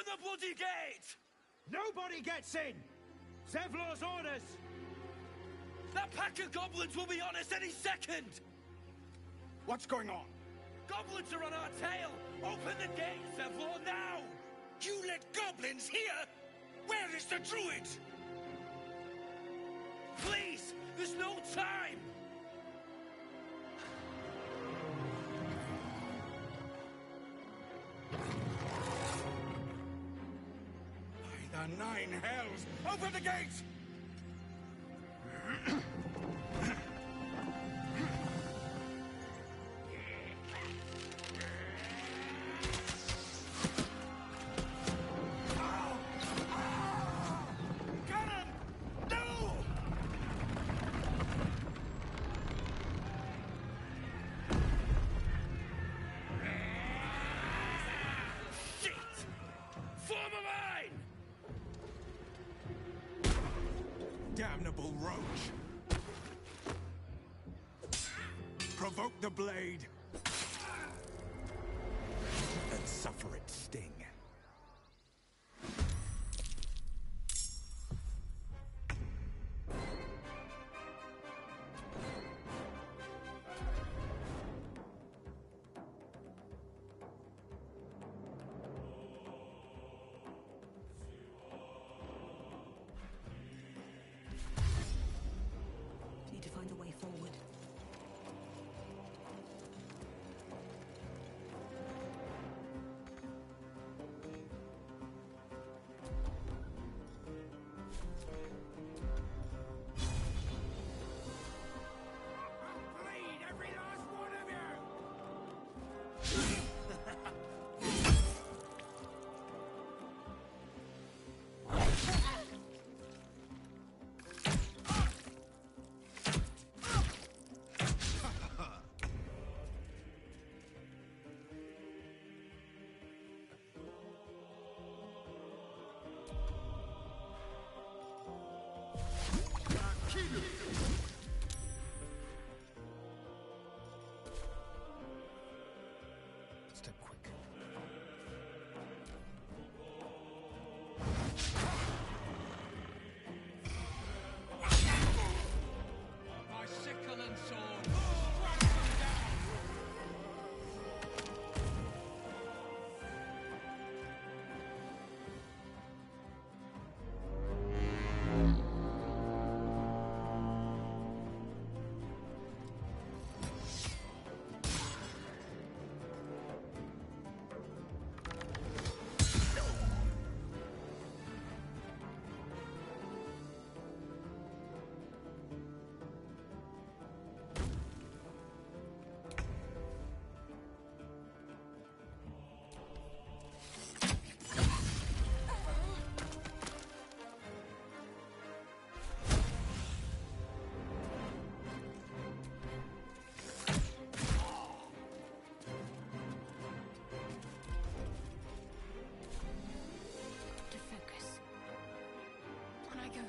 Open the bloody gate! Nobody gets in! Zevlor's orders! That pack of goblins will be on us any second! What's going on? Goblins are on our tail! Open the gate, Zevlor, now! You let goblins here? Where is the druid? Please! There's no time! By the 9 hells! Open the gate! Damnable roach! Provoke the blade! And suffer its sting. Need to find a way forward. Bleed, every last one of you! Step quick. My sickle and sword! To focus. On I go.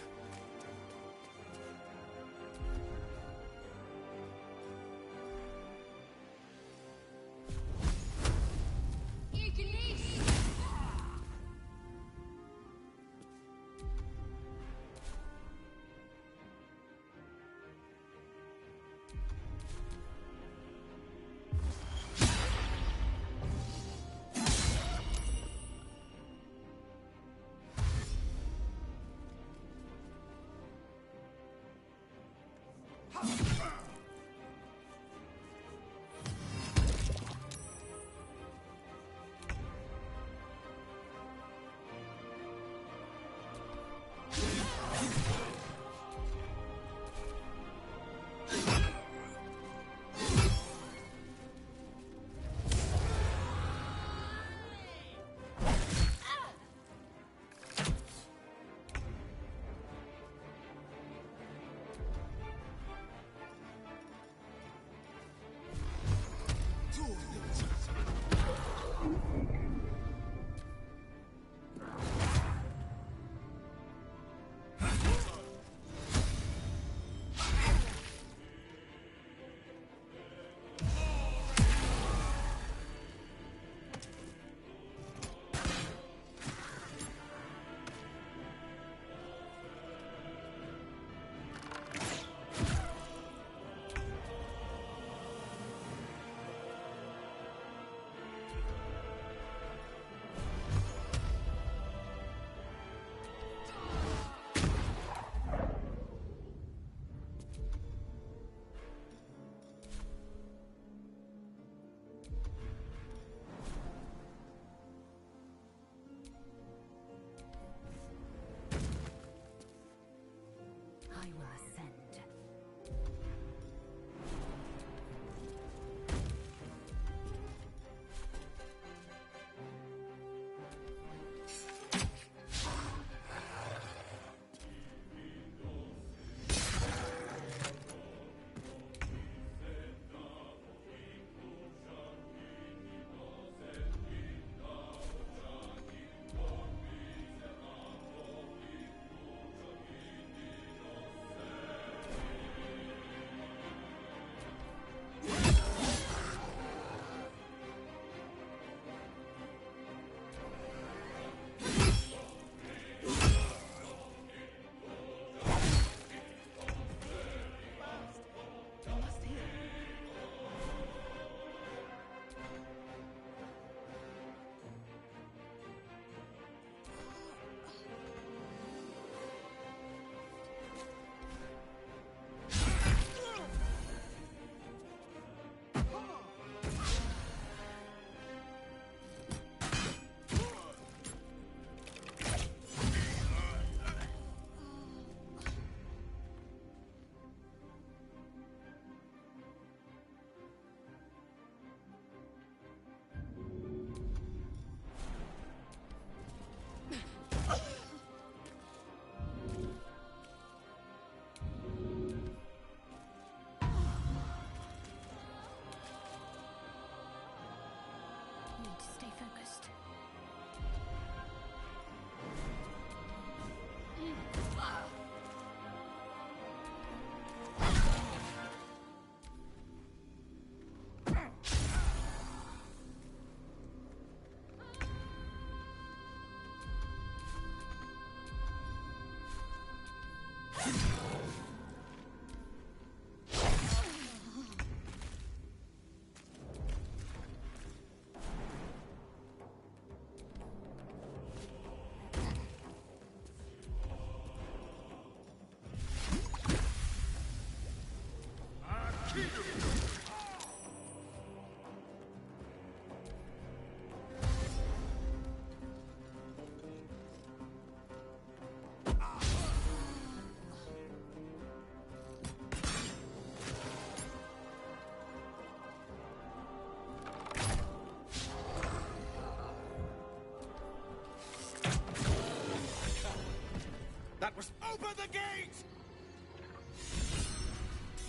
the gate!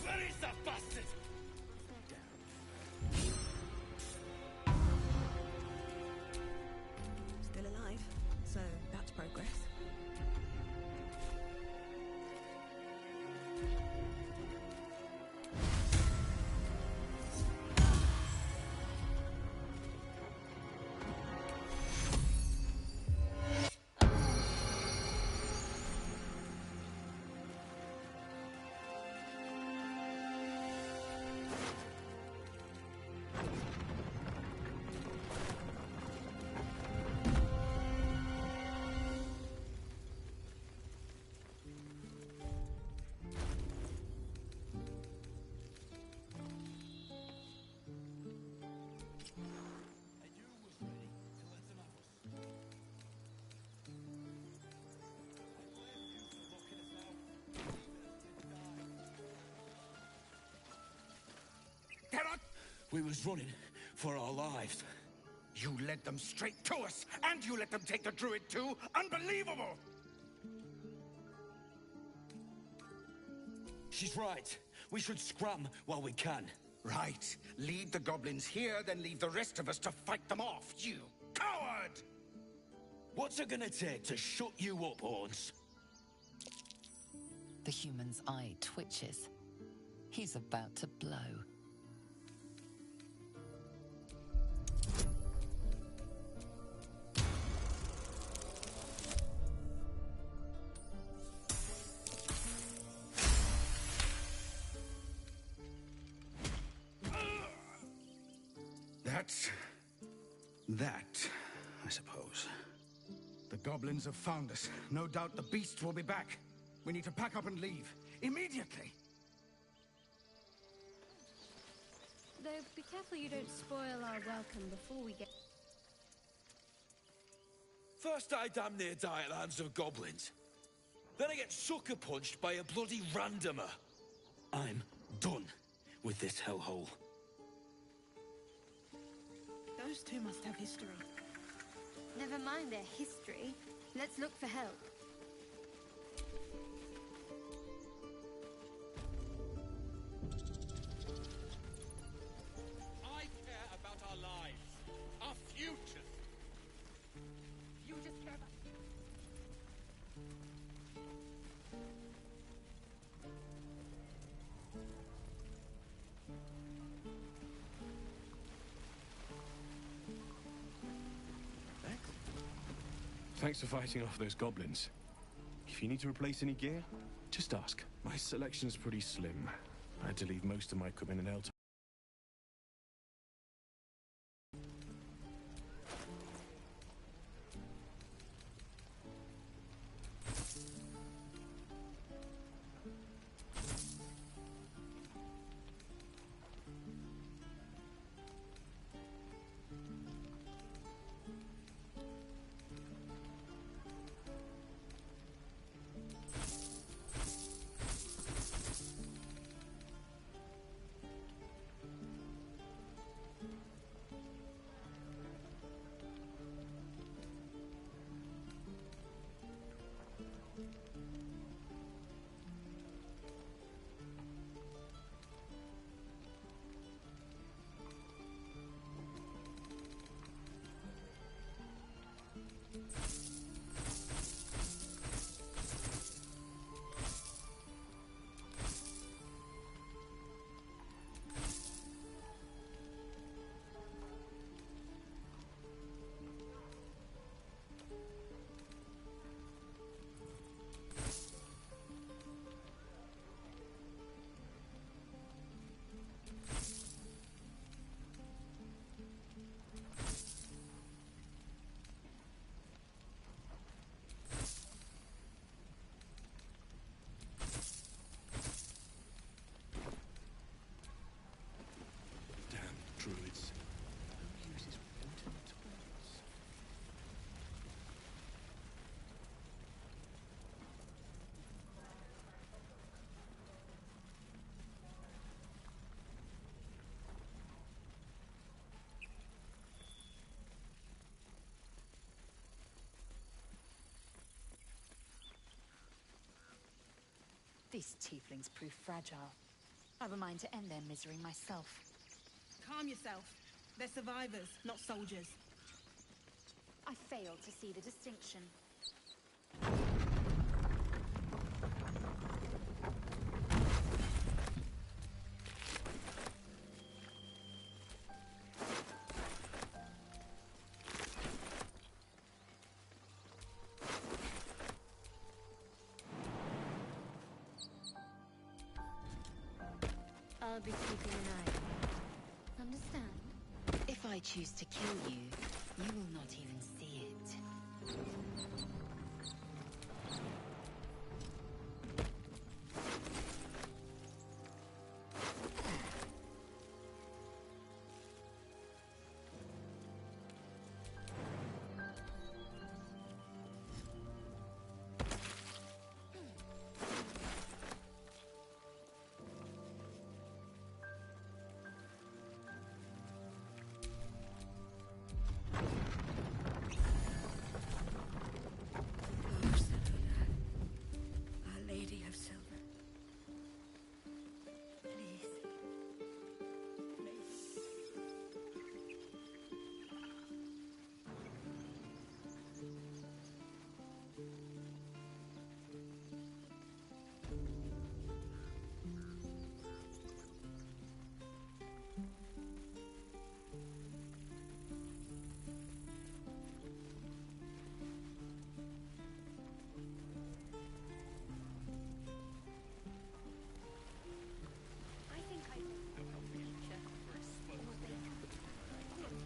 Where is that bastard? Still alive, so that's progress. We was running for our lives. You led them straight to us, and you let them take the druid too? Unbelievable! She's right. We should scram while we can. Right. Lead the goblins here, then leave the rest of us to fight them off, you coward! What's it gonna take to shut you up, Horns? The human's eye twitches. He's about to blow. That, I suppose. The goblins have found us. No doubt the beasts will be back. We need to pack up and leave. Immediately! Though, be careful you don't spoil our welcome before we get... First I damn near die at the hands of goblins. Then I get sucker punched by a bloody randomer. I'm done with this hellhole. Those two must have history. Never mind their history. Let's look for help. I care about our lives. Our futures. You just care about... Thanks for fighting off those goblins. If you need to replace any gear, just ask. My selection's pretty slim. I had to leave most of my equipment in Elton. These tieflings prove fragile. I have a mind to end their misery myself. Calm yourself. They're survivors, not soldiers. I fail to see the distinction. I'll be keeping an eye on you. Understand? If I choose to kill you, you will not even see it.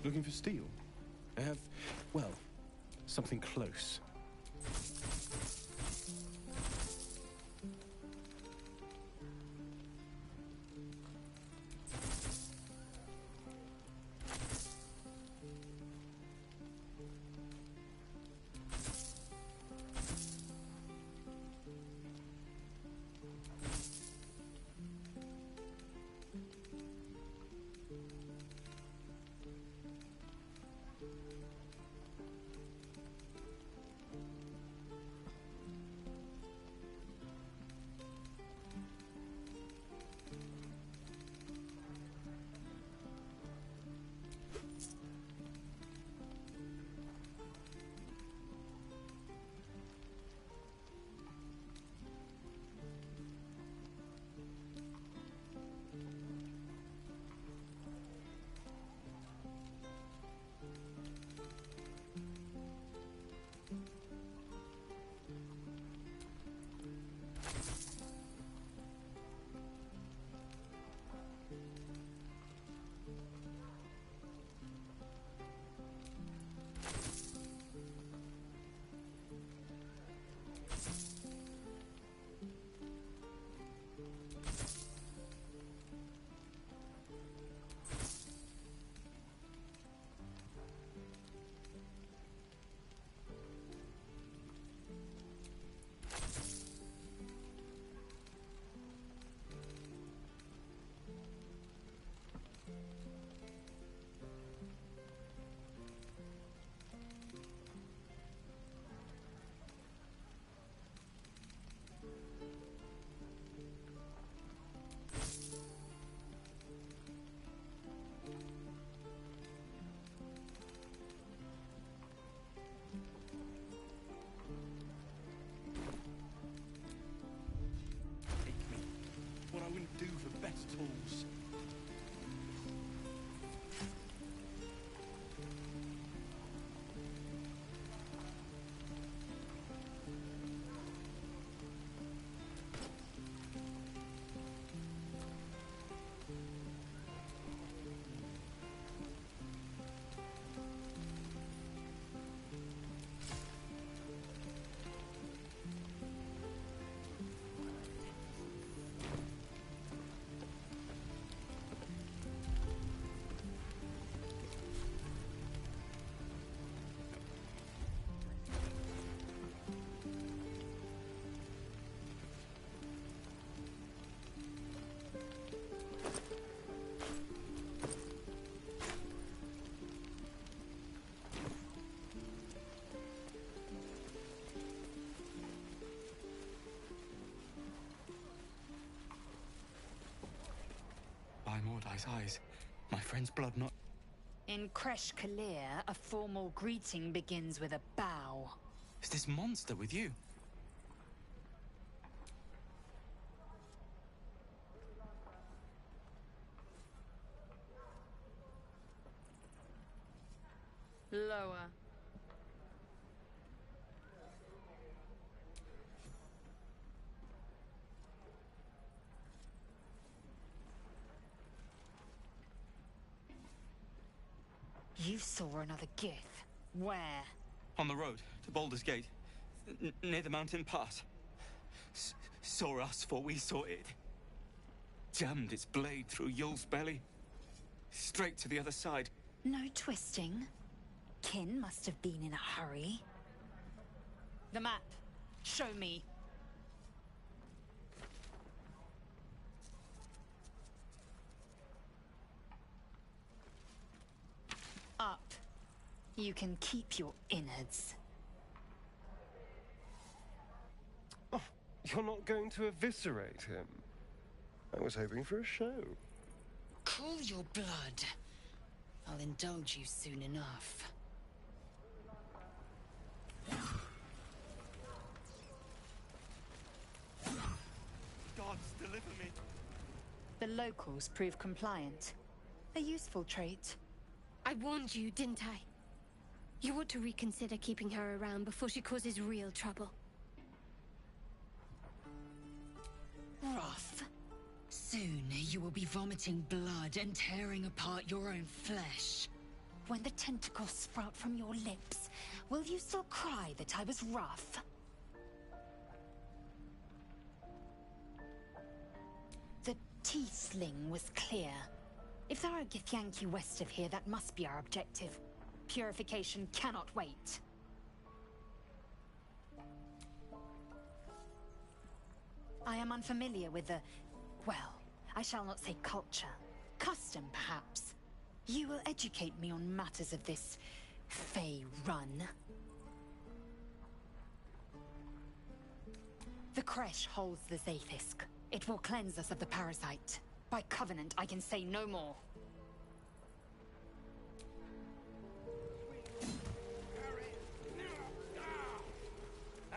Looking for steel? I have, well, something close. guy's eyes. My friend's blood not... In Kresh Kalir, a formal greeting begins with a bow. Is this monster with you? Lower. You saw another Gith. Where? On the road to Baldur's Gate, near the mountain pass. Saw us, for we saw it. Jammed its blade through Yul's belly. Straight to the other side. No twisting. Kin must have been in a hurry. The map. Show me. Up. You can keep your innards. Oh, you're not going to eviscerate him? I was hoping for a show. Cool your blood. I'll indulge you soon enough. Gods, deliver me. The locals prove compliant. A useful trait. I warned you, didn't I? You ought to reconsider keeping her around before she causes real trouble. Rough. Soon you will be vomiting blood and tearing apart your own flesh. When the tentacles sprout from your lips, will you still cry that I was rough? The teeth sling was clear. If there are Githyanki west of here, that must be our objective. Purification cannot wait. I am unfamiliar with the... well, I shall not say culture. Custom, perhaps. You will educate me on matters of this... Fey run. The Kresh holds the Zaithisk. It will cleanse us of the parasite. By covenant, I can say no more.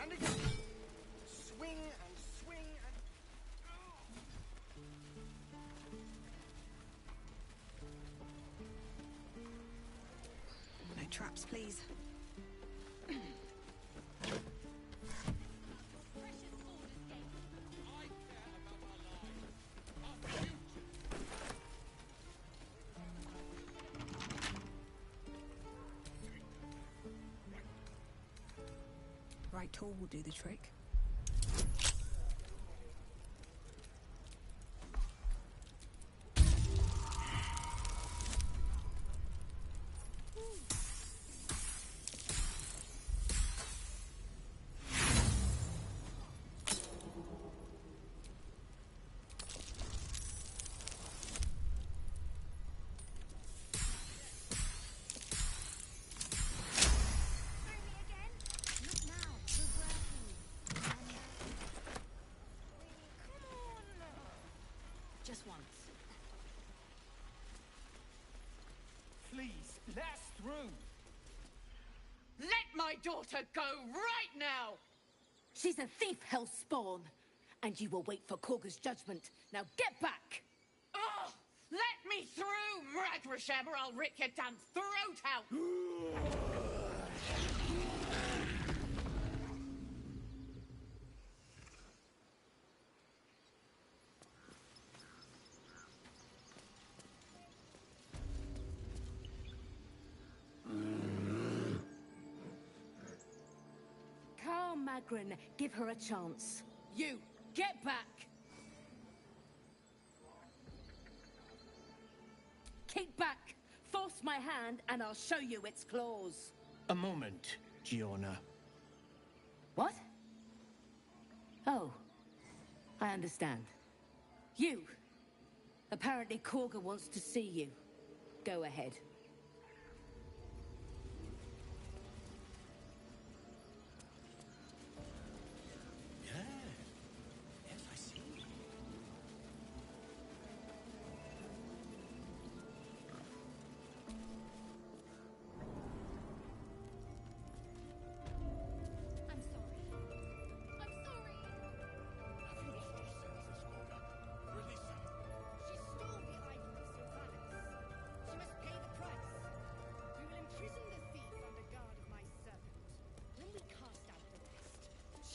And again. Swing and swing and... No traps, please. Right tool will do the trick. Just once. Please, let us through. Let my daughter go right now! She's a thief, hellspawn. And you will wait for Korga's judgment. Now get back! Oh! Let me through, Ragrasham, or I'll rip your damn throat out! Magrin, give her a chance. You, get back! Keep back! Force my hand and I'll show you its claws. A moment, Giona. What? Oh, I understand. You! Apparently Korga wants to see you. Go ahead.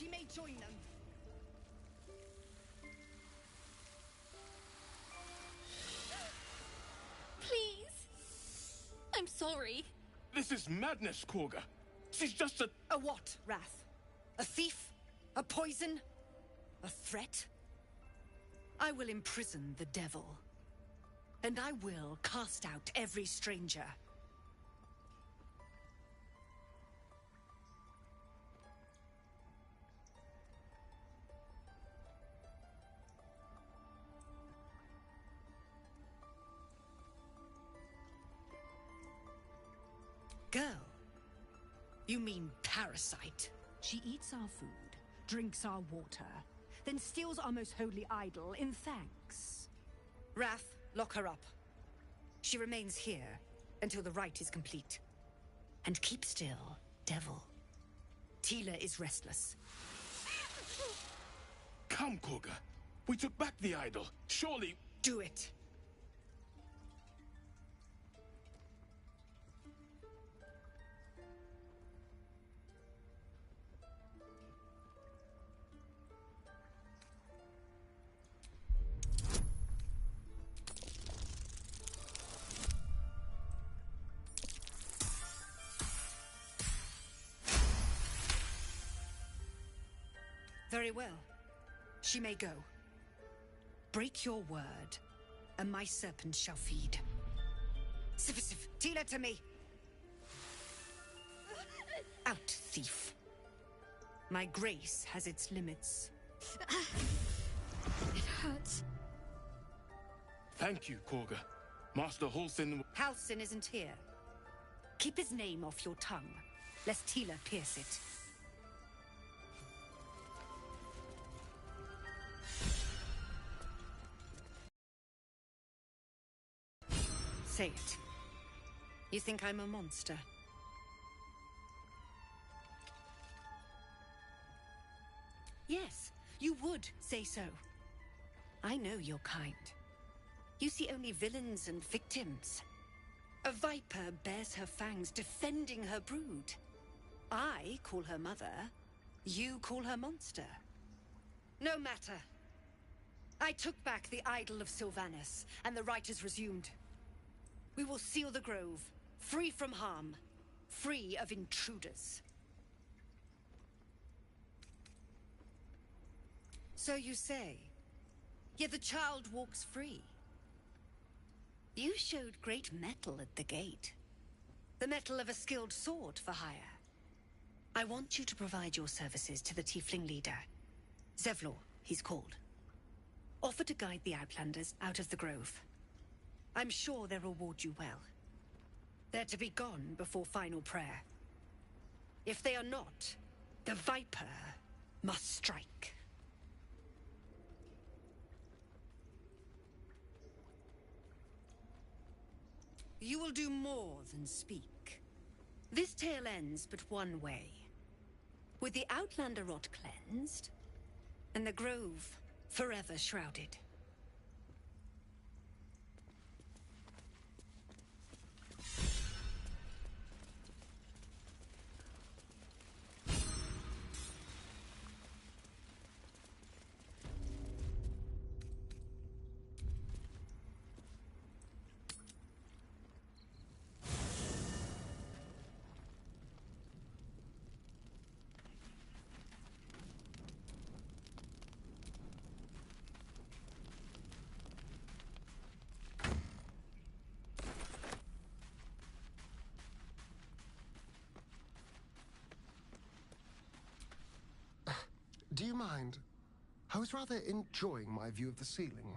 She may join them. Please. I'm sorry. This is madness, Korga. She's just a... A what, Wrath? A thief? A poison? A threat? I will imprison the devil. And I will cast out every stranger. Girl? You mean parasite? She eats our food, drinks our water, then steals our most holy idol in thanks. Wrath, lock her up. She remains here until the rite is complete. And keep still, devil. Tila is restless. Come, Korga. We took back the idol. Surely... Do it. Very well. She may go. Break your word, and my serpent shall feed. Sif, Tila to me! Out, thief. My grace has its limits. It hurts. Thank you, Korga. Master Halsin... Halsin isn't here. Keep his name off your tongue, lest Tila pierce it. Say it. You think I'm a monster? Yes, you would say so. I know your kind. You see only villains and victims. A viper bears her fangs defending her brood. I call her mother. You call her monster. No matter. I took back the idol of Sylvanas, and the rite is resumed. We will seal the grove, free from harm, free of intruders. So you say, yet the child walks free. You showed great mettle at the gate. The mettle of a skilled sword for hire. I want you to provide your services to the tiefling leader. Zevlor, he's called. Offer to guide the Outlanders out of the grove. I'm sure they'll reward you well. They're to be gone before final prayer. If they are not, the Viper must strike. You will do more than speak. This tale ends but one way. With the Outlander rot cleansed, and the grove forever shrouded. Do you mind? I was rather enjoying my view of the ceiling.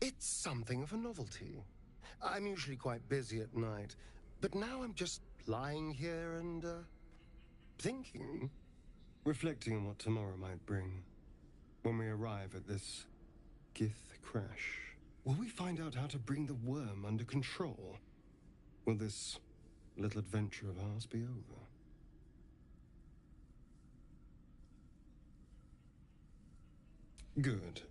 It's something of a novelty. I'm usually quite busy at night, but now I'm just lying here and, thinking. Reflecting on what tomorrow might bring. When we arrive at this Gith crash, will we find out how to bring the worm under control? Will this little adventure of ours be over? Good.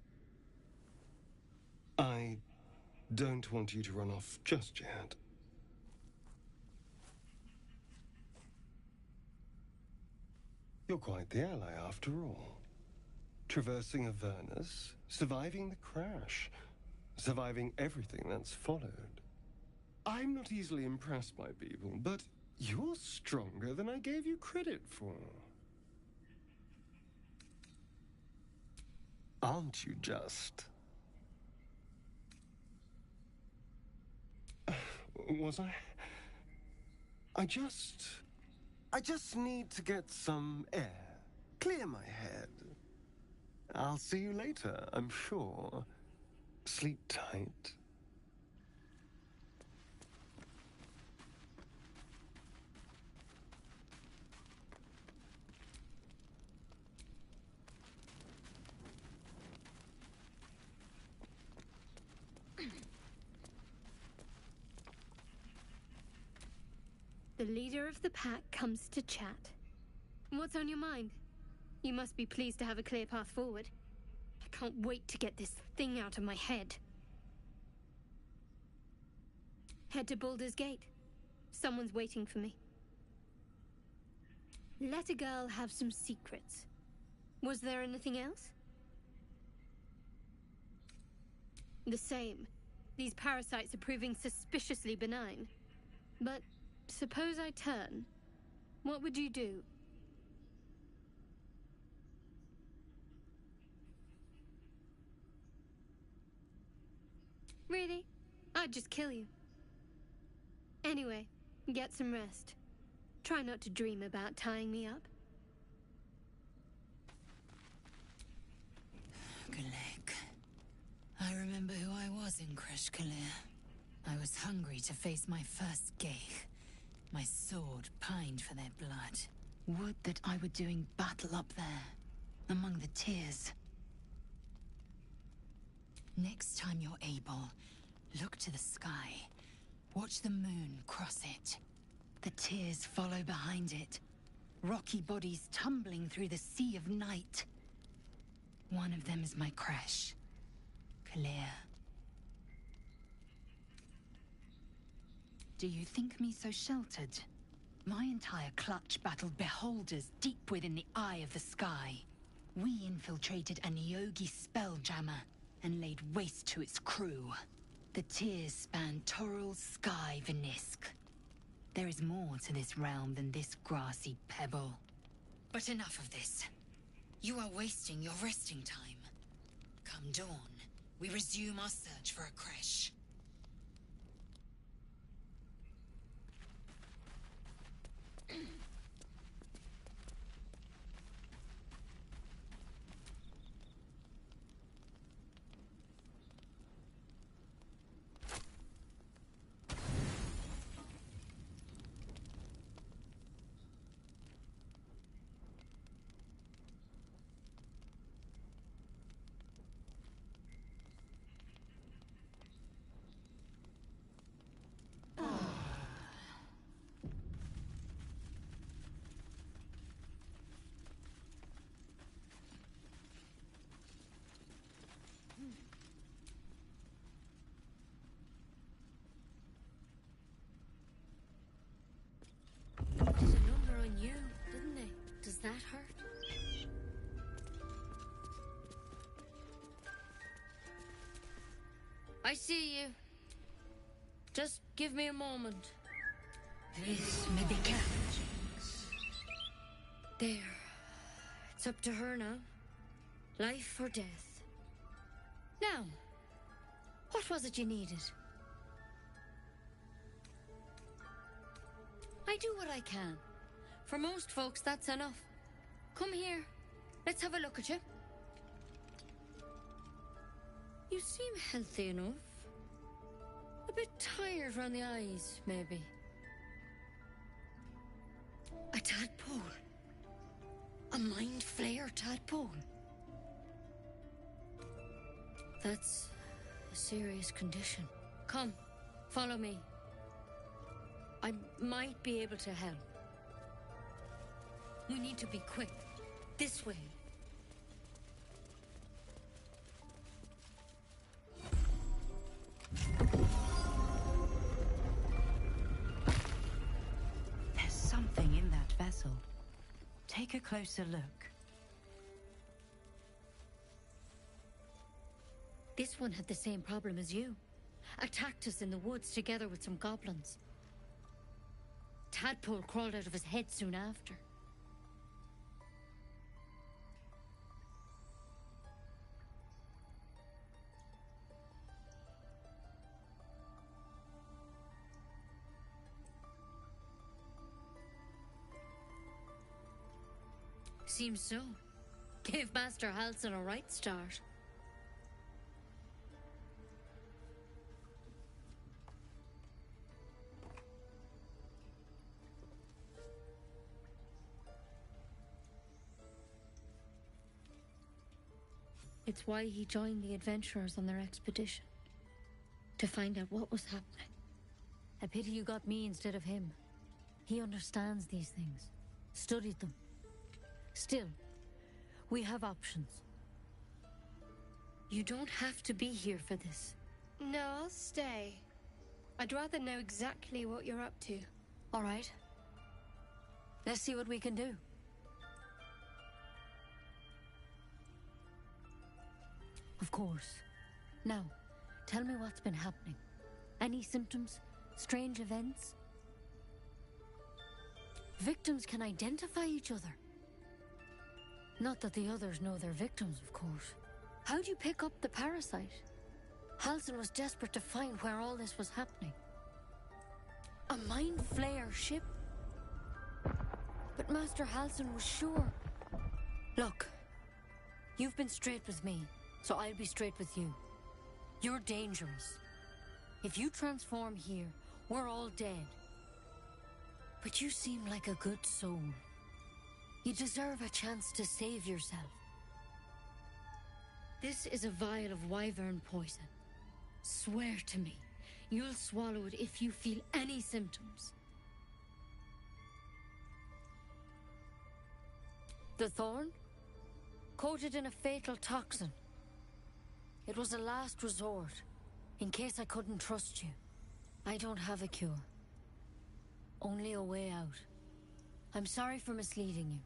I don't want you to run off just yet. You're quite the ally after all. Traversing Avernus, surviving the crash, surviving everything that's followed. I'm not easily impressed by people, but you're stronger than I gave you credit for. Aren't you just? Was I? I just need to get some air. Clear my head. I'll see you later, I'm sure. Sleep tight. The leader of the pack comes to chat. What's on your mind? You must be pleased to have a clear path forward. I can't wait to get this thing out of my head. Head to Baldur's Gate. Someone's waiting for me. Let a girl have some secrets. Was there anything else? The same. These parasites are proving suspiciously benign. But suppose I turn. What would you do? Really? I'd just kill you. Anyway, get some rest. Try not to dream about tying me up. Galek. I remember who I was in Kresh Kalir. I was hungry to face my first Geich. My sword pined for their blood. Would that I were doing battle up there, among the tears. Next time you're able, look to the sky. Watch the moon cross it. The tears follow behind it. Rocky bodies tumbling through the sea of night. One of them is my Kresh. Kalir. Do you think me so sheltered? My entire clutch battled beholders deep within the eye of the sky. We infiltrated a Nyogi spelljammer and laid waste to its crew. The tears span Toral's sky, Venisk. There is more to this realm than this grassy pebble. But enough of this. You are wasting your resting time. Come dawn, we resume our search for a Kresh. That hurt? I see you. Just give me a moment. This may be cat. There. It's up to her now. Life or death. Now, what was it you needed? I do what I can. For most folks, that's enough. Come here. Let's have a look at you. You seem healthy enough. A bit tired around the eyes, maybe. A tadpole. A mind flayer tadpole. That's a serious condition. Come, follow me. I might be able to help. We need to be quick. This way. There's something in that vessel. take a closer look. This one had the same problem as you. Attacked us in the woods together with some goblins. Tadpole crawled out of his head soon after. Seems so. Gave Master Halsin a right start. It's why he joined the adventurers on their expedition. To find out what was happening. A pity you got me instead of him. He understands these things. Studied them. Still, we have options. You don't have to be here for this. No, I'll stay. I'd rather know exactly what you're up to. All right. Let's see what we can do. Of course. Now, tell me what's been happening. Any symptoms? Strange events? Victims can identify each other. Not that the others know they're victims, of course. How'd you pick up the parasite? Halsin was desperate to find where all this was happening. A mind flayer ship? But Master Halsin was sure. Look, you've been straight with me, so I'll be straight with you. You're dangerous. If you transform here, we're all dead. But you seem like a good soul. You deserve a chance to save yourself. This is a vial of wyvern poison. Swear to me, you'll swallow it if you feel any symptoms. The thorn? Coated in a fatal toxin. It was a last resort, in case I couldn't trust you. I don't have a cure. Only a way out. I'm sorry for misleading you,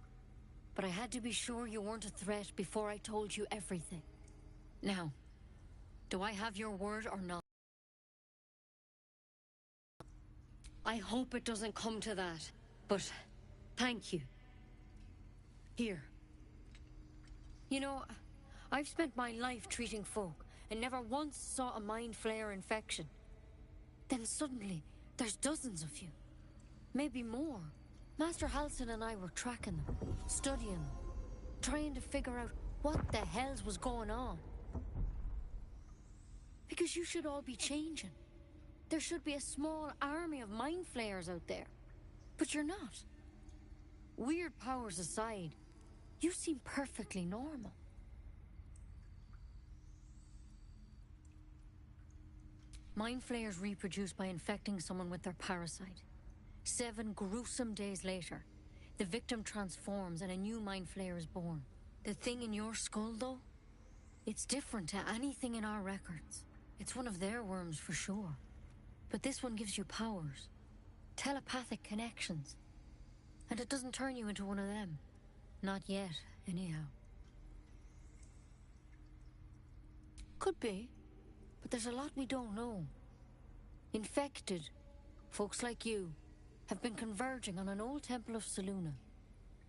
but I had to be sure you weren't a threat before I told you everything. Now, do I have your word or not? I hope it doesn't come to that, but thank you. Here. You know, I've spent my life treating folk and never once saw a mind flayer infection. Then suddenly, there's dozens of you. Maybe more. Master Halsin and I were tracking them, studying them, trying to figure out what the hells was going on. Because you should all be changing. There should be a small army of mind flayers out there. But you're not. Weird powers aside, you seem perfectly normal. Mind flayers reproduce by infecting someone with their parasite. 7 gruesome days later, the victim transforms and a new mind flayer is born. The thing in your skull, though, it's different to anything in our records. It's one of their worms for sure. But this one gives you powers. Telepathic connections. And it doesn't turn you into one of them. Not yet, anyhow. Could be. But there's a lot we don't know. Infected, folks like you, have been converging on an old temple of Selûne.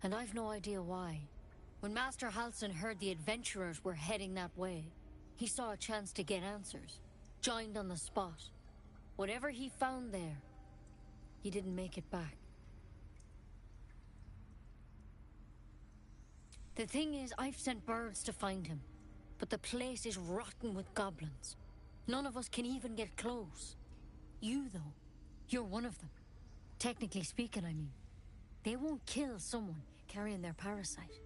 And I've no idea why. When Master Halsin heard the adventurers were heading that way, he saw a chance to get answers. Joined on the spot. Whatever he found there, he didn't make it back. The thing is, I've sent birds to find him, but the place is rotten with goblins. None of us can even get close. You, though, you're one of them. Technically speaking, I mean. They won't kill someone carrying their parasite.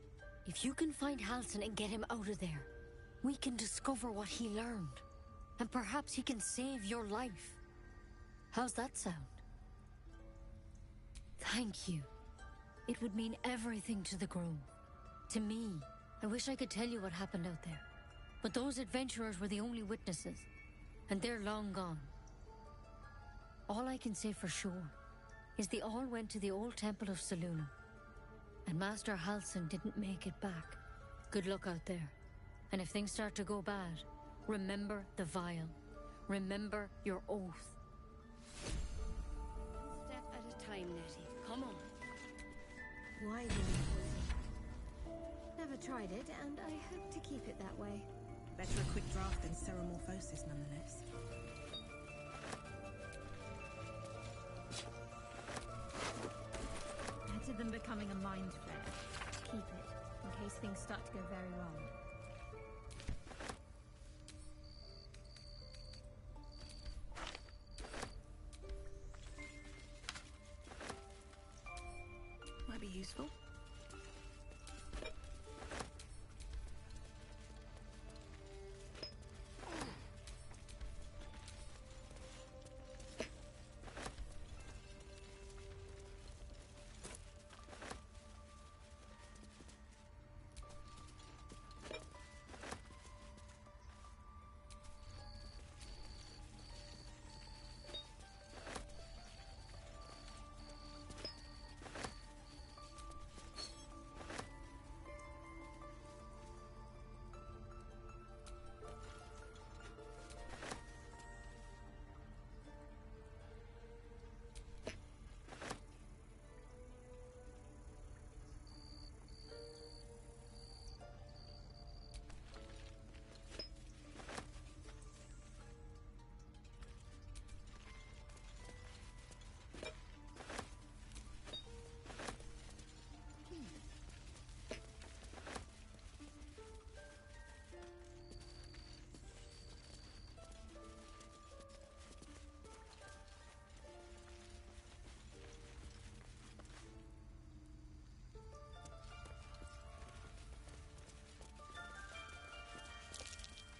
If you can find Halsin and get him out of there, we can discover what he learned. And perhaps he can save your life. How's that sound? Thank you. It would mean everything to the Grove. To me. I wish I could tell you what happened out there. But those adventurers were the only witnesses. And they're long gone. All I can say for sure is they all went to the old temple of Selûne. And Master Halsin didn't make it back. Good luck out there. And if things start to go bad, remember the vial. Remember your oath. One step at a time, Nettie. Come on. Why poison? Never tried it, and I hope to keep it that way. Better a quick draft than ceremorphosis, nonetheless. Better than becoming a mind flare. Keep it, in case things start to go very wrong. Might be useful.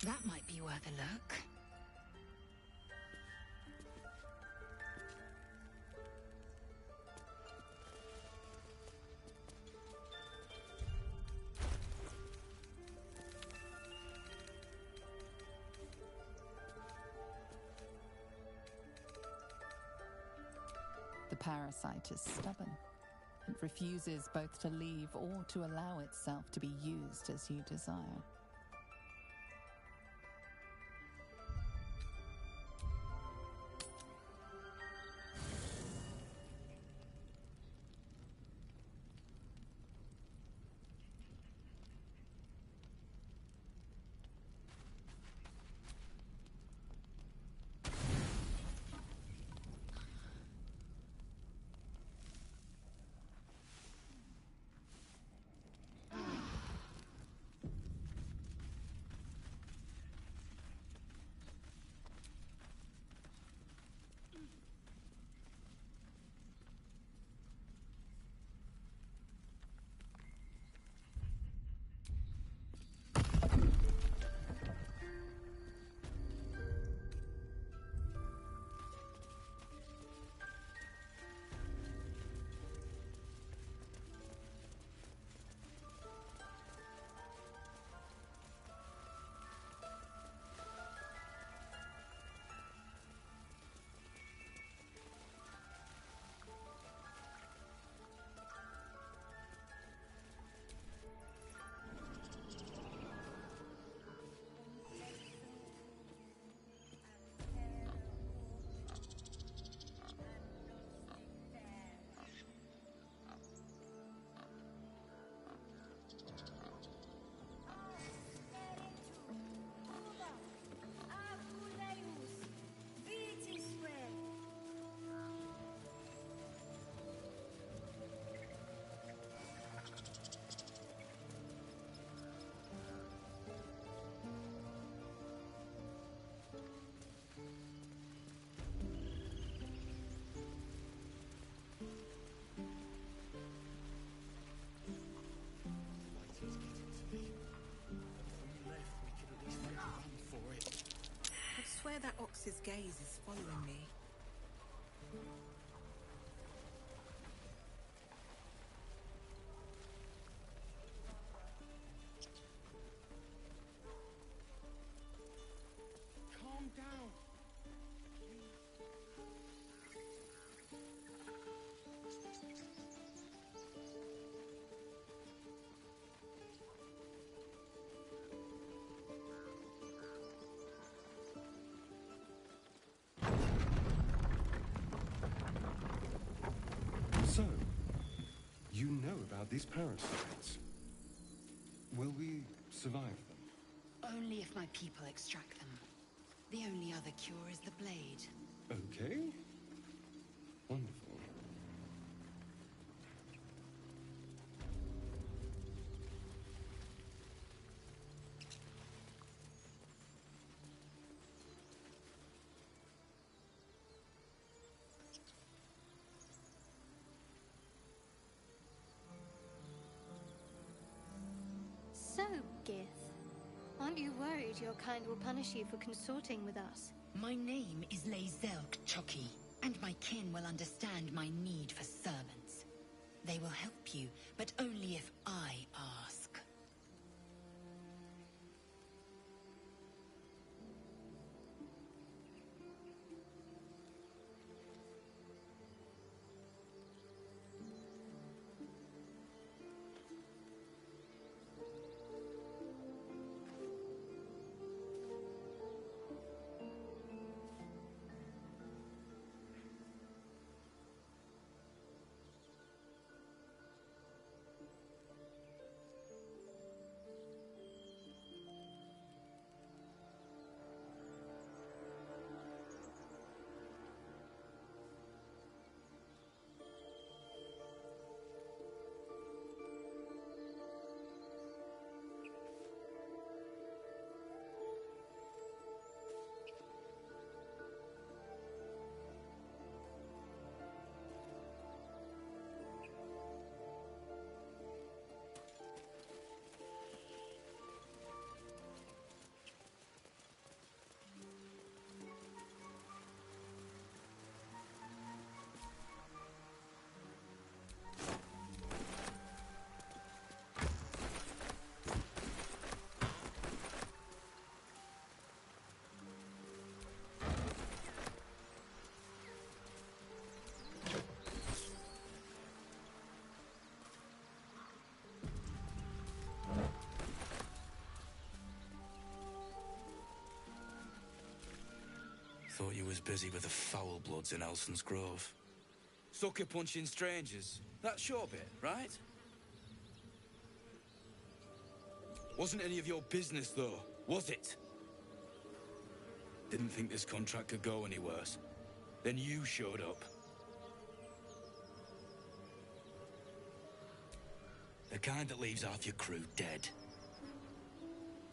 That might be worth a look. The parasite is stubborn. It refuses both to leave or to allow itself to be used as you desire. I swear that ox's gaze is following me. Calm down. You know about these parasites. Will we survive them? Only if my people extract them. The only other cure is the blade. Okay. Wonderful. So, Gith, aren't you worried your kind will punish you for consorting with us? My name is Lazelk Choki, and my kin will understand my need for servants. They will help you, but only if I ask. Thought you was busy with the foul bloods in Elson's Grove. Sucker punching strangers. That's your bit, right? Wasn't any of your business, though, was it? Didn't think this contract could go any worse. Then you showed up. The kind that leaves half your crew dead.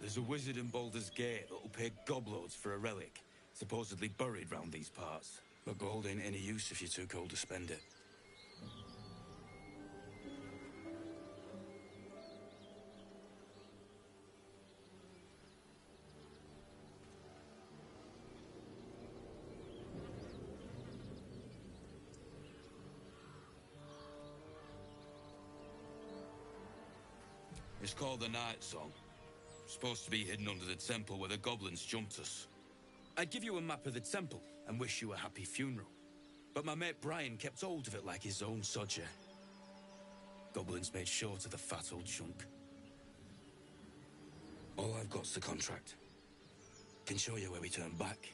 There's a wizard in Baldur's Gate that'll pay gobloads for a relic, supposedly buried round these parts. But gold ain't any use if you're too cold to spend it. It's called the Night Song. Supposed to be hidden under the temple where the goblins jumped us. I'd give you a map of the temple and wish you a happy funeral. But my mate Brian kept hold of it like his own sodger. Goblins made short of the fat old chunk. All I've got's the contract. Can show you where we turn back,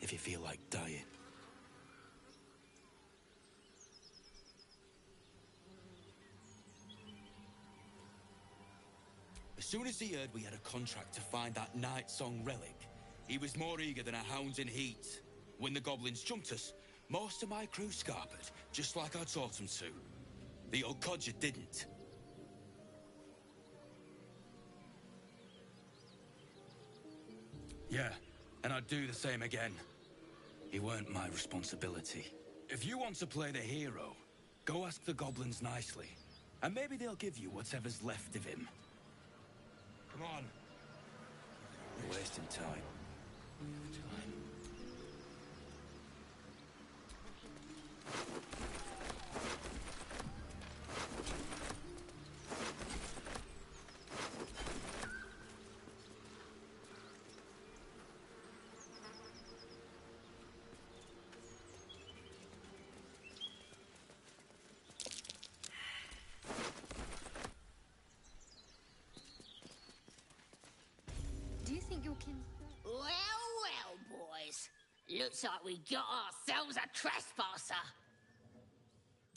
if you feel like dying. As soon as he heard we had a contract to find that Night Song relic, he was more eager than a hound in heat. When the goblins jumped us, most of my crew scarpered, just like I taught them to. The old codger didn't. Yeah, and I'd do the same again. He weren't my responsibility. If you want to play the hero, go ask the goblins nicely. And maybe they'll give you whatever's left of him. Come on. We're wasting time. Do you think your kin... Well, well, boys. Looks like we got ourselves a trespasser.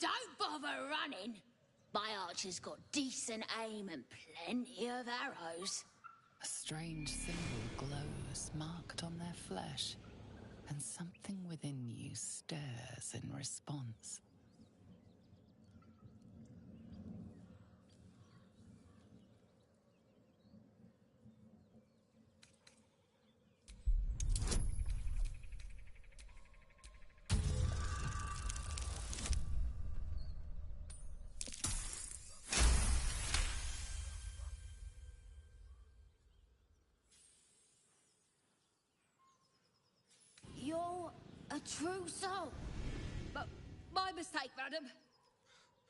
Don't bother running. My archer's got decent aim and plenty of arrows. A strange symbol glows, marked on their flesh, and something within you stirs in response. You're a true soul. But my mistake, madam.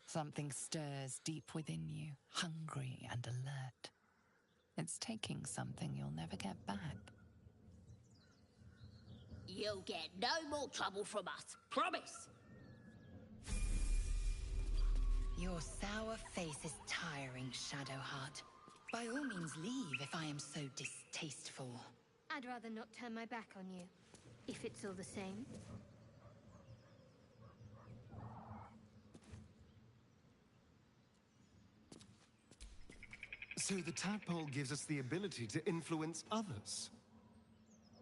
Something stirs deep within you, hungry and alert. It's taking something you'll never get back. You'll get no more trouble from us. Promise. Your sour face is tiring, Shadowheart. By all means leave if I am so distasteful. I'd rather not turn my back on you, if it's all the same. So the tadpole gives us the ability to influence others.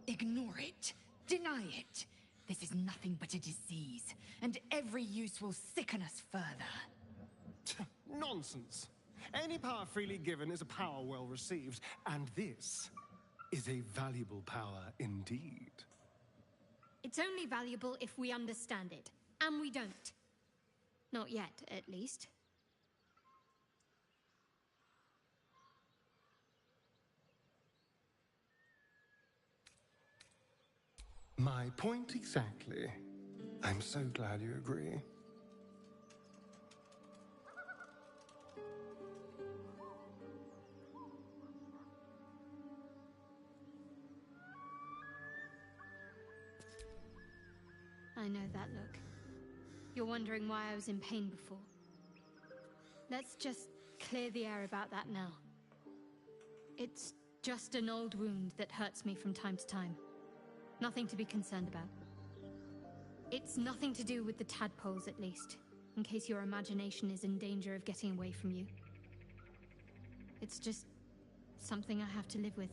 Ignore it. Deny it. This is nothing but a disease, and every use will sicken us further. Nonsense. Any power freely given is a power well received, and this is a valuable power indeed. It's only valuable if we understand it, and we don't. Not yet, at least. My point exactly. I'm so glad you agree. I know that look. You're wondering why I was in pain before. Let's just clear the air about that now. It's just an old wound that hurts me from time to time. Nothing to be concerned about. It's nothing to do with the tadpoles, at least, in case your imagination is in danger of getting away from you. It's just something I have to live with.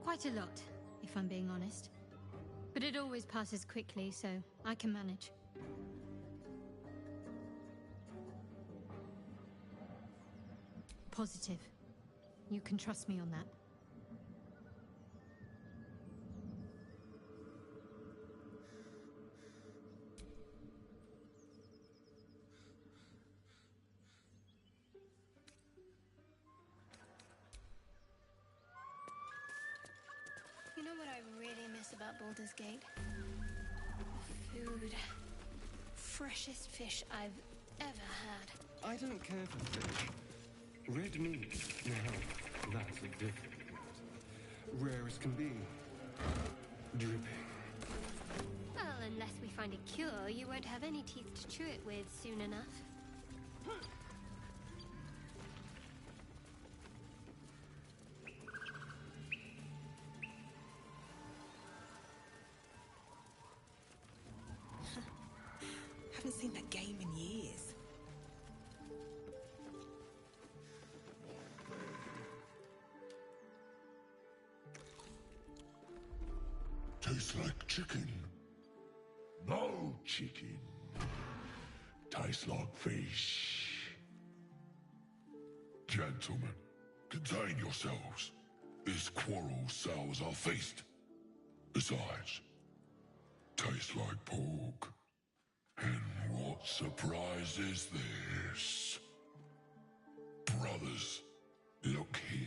Quite a lot, if I'm being honest. But it always passes quickly, so I can manage. Positive. You can trust me on that. You know what I really miss about Baldur's Gate? Food. Freshest fish I've ever had. I don't care for fish. Red meat, now, that's a different matter. Rare as can be. Dripping. Well, unless we find a cure, you won't have any teeth to chew it with soon enough. Haven't seen that game in years. Tastes like chicken. No chicken. Tastes like fish. Gentlemen, contain yourselves. This quarrel sours our feast. Besides, tastes like pork. And what surprise is this? Brothers, look here.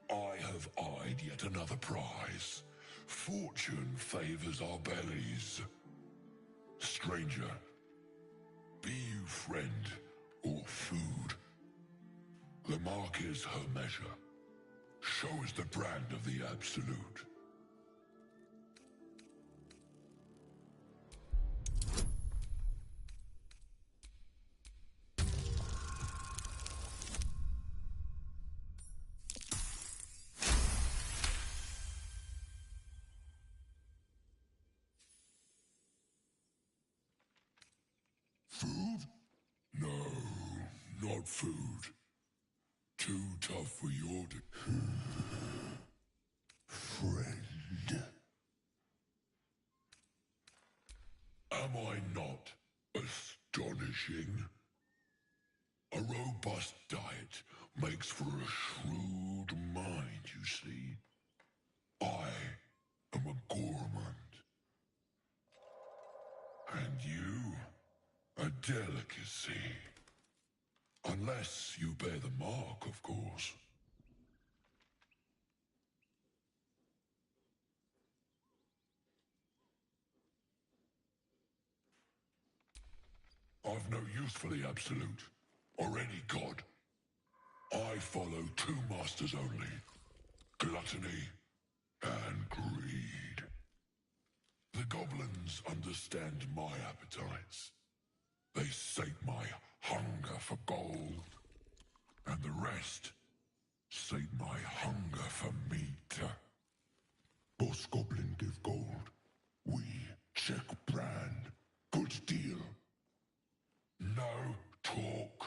I have eyed yet another prize. Fortune favors our bellies. Stranger, be you friend or food. The mark is her measure. Show us the brand of the absolute. want food. Too tough for your friend. Am I not astonishing? A robust diet makes for a shrewd mind, you see. I am a gourmand. And you, a delicacy. Unless you bear the mark, of course. I've no use for the Absolute, or any god. I follow two masters only. Gluttony and greed. The goblins understand my appetites. They sate my hunger for gold. And the rest sate my hunger for meat. Boss Goblin give gold. We check brand. Good deal. No talk.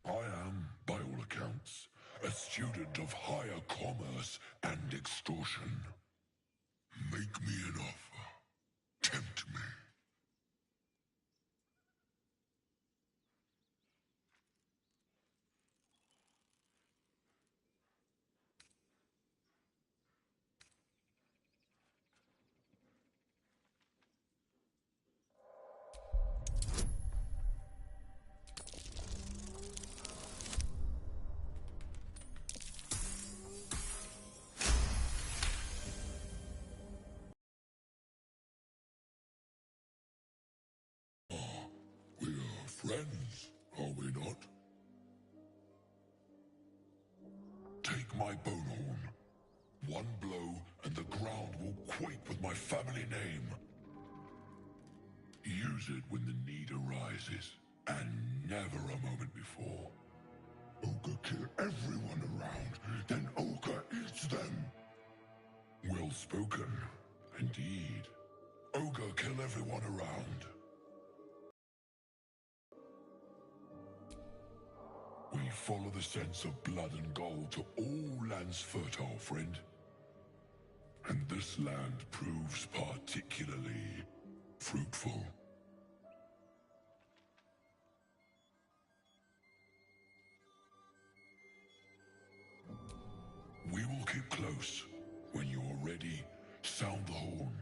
I am, by all accounts, a student of higher commerce and extortion. Make me an offer. Tempt me. We are friends, are we not? Take my bone horn. One blow and the ground will quake with my family name. Use it when the need arises, and never a moment before. Ogre kill everyone around, then Ogre eats them. Well spoken, indeed. Ogre kill everyone around. We follow the sense of blood and gold to all lands fertile, friend. And this land proves particularly fruitful. We will keep close. When you are ready, sound the horn.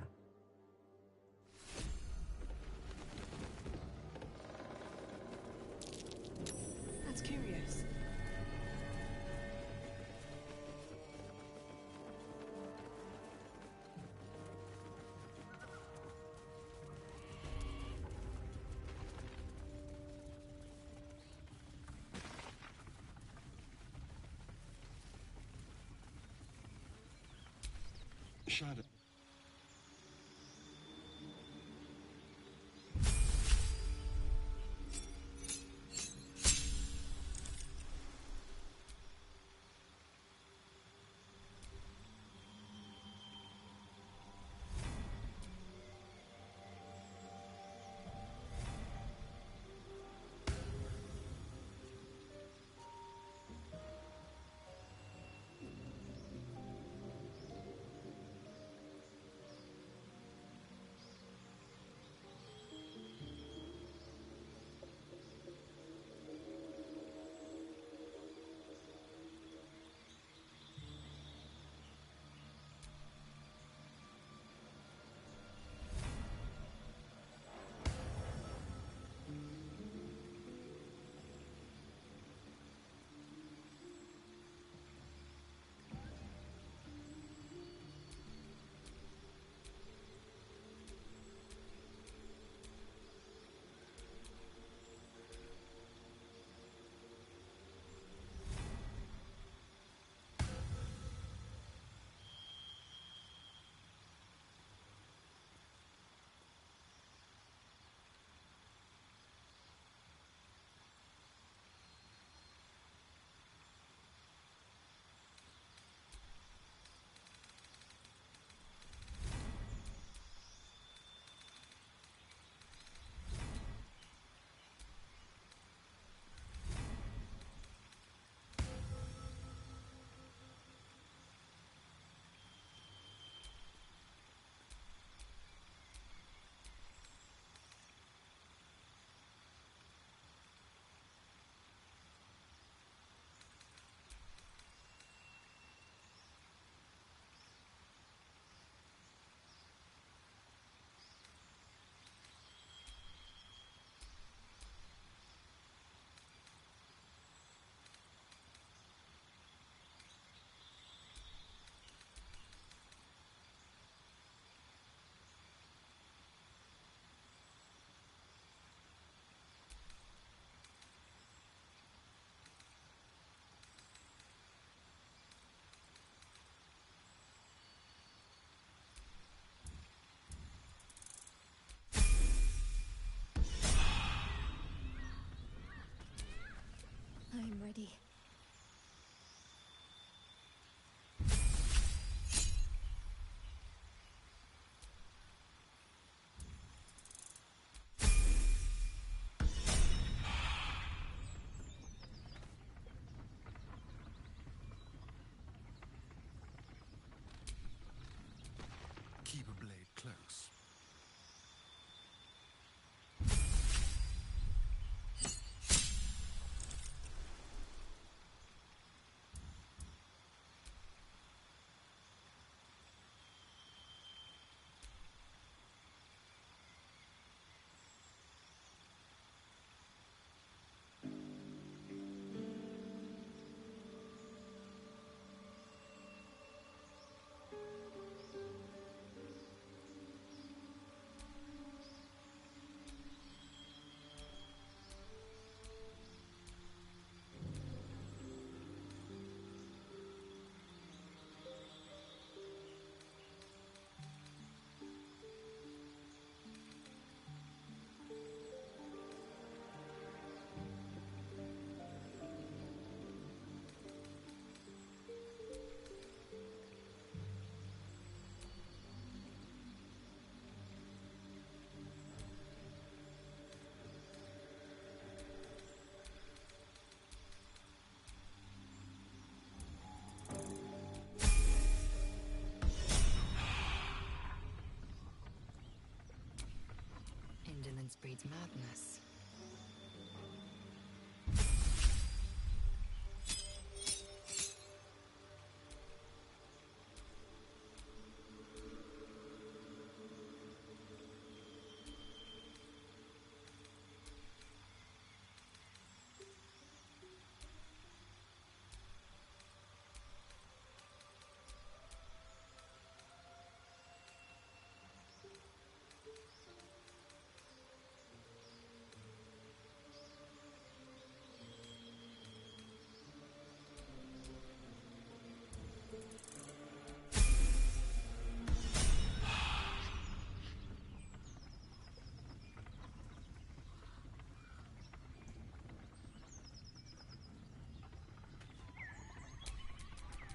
That's curious. Shadow. silence breeds madness.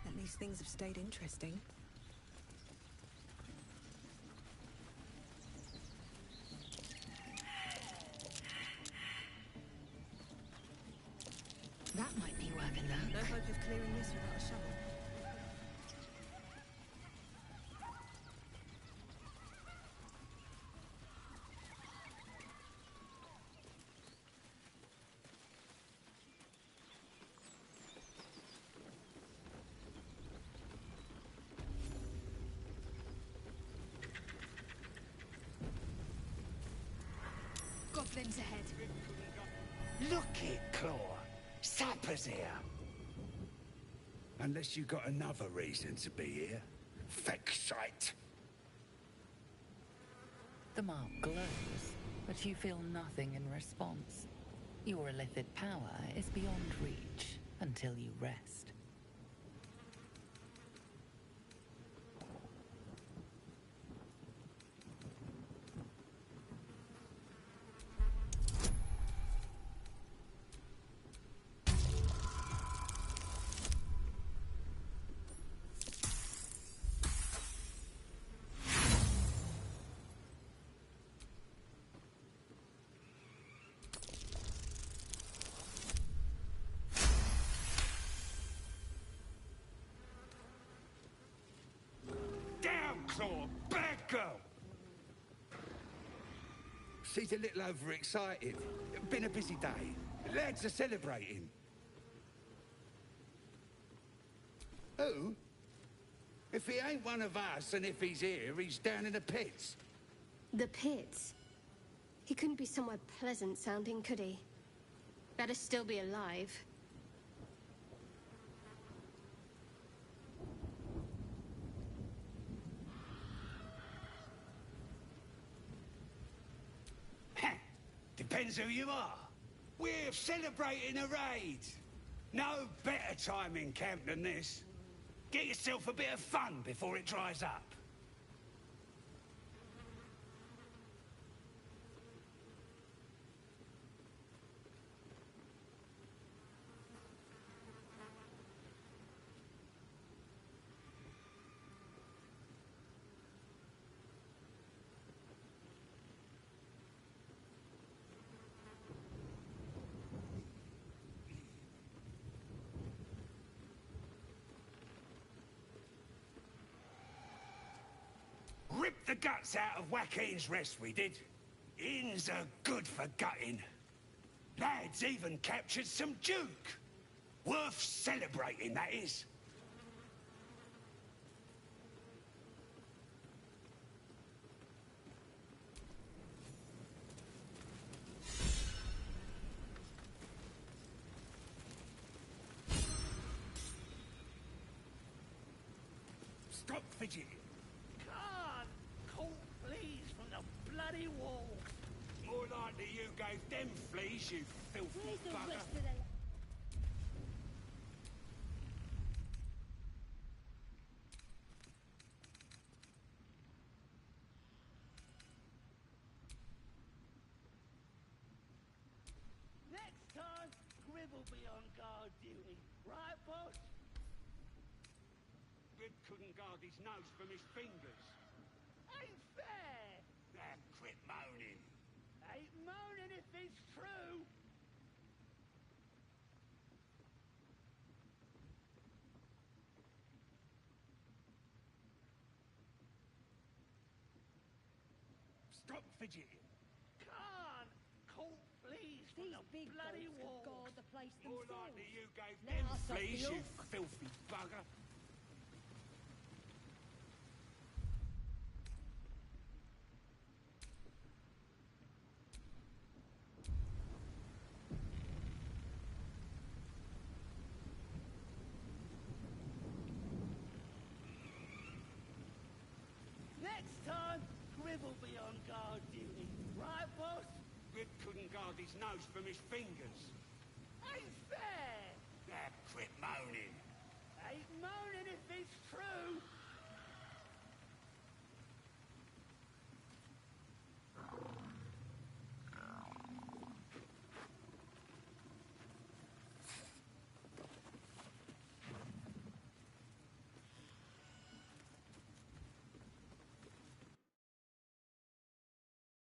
At least things have stayed interesting. That might be worth a look. No hope of clearing this without a shovel. Goblins ahead. Look it, Claw. Sapper's here. Unless you got another reason to be here. Fexite. The mark glows, but you feel nothing in response. Your illithid power is beyond reach until you rest. Claw, bad girl! She's a little overexcited. Been a busy day. Lads are celebrating. Who? If he ain't one of us, and if he's here, he's down in the pits. The pits? He couldn't be somewhere pleasant sounding, could he? Better still be alive. Depends who you are. We're celebrating a raid. No better time in camp than this. Get yourself a bit of fun before it dries up. Ripped the guts out of Joaquin's rest, we did. Inns are good for gutting. Lads even captured some Duke. Worth celebrating, that is. Stop fidgeting. Fleas from the bloody wall. More likely you gave them fleas, you filthy Where's the bugger. rest of the... Next time, Grib will be on guard duty. Right, boss? Grib couldn't guard his nose from his fingers. Ain't fair. Quit moaning. Ain't moaning if it's true. Stop fidgeting. Can't. These big bloody goats walls. guard the place More themselves. likely you gave Let them us off fleas, the you hook. filthy bugger. Next time, Grib will be on guard duty. Right, boss? Grib couldn't guard his nose from his fingers. Ain't fair! Now quit moaning.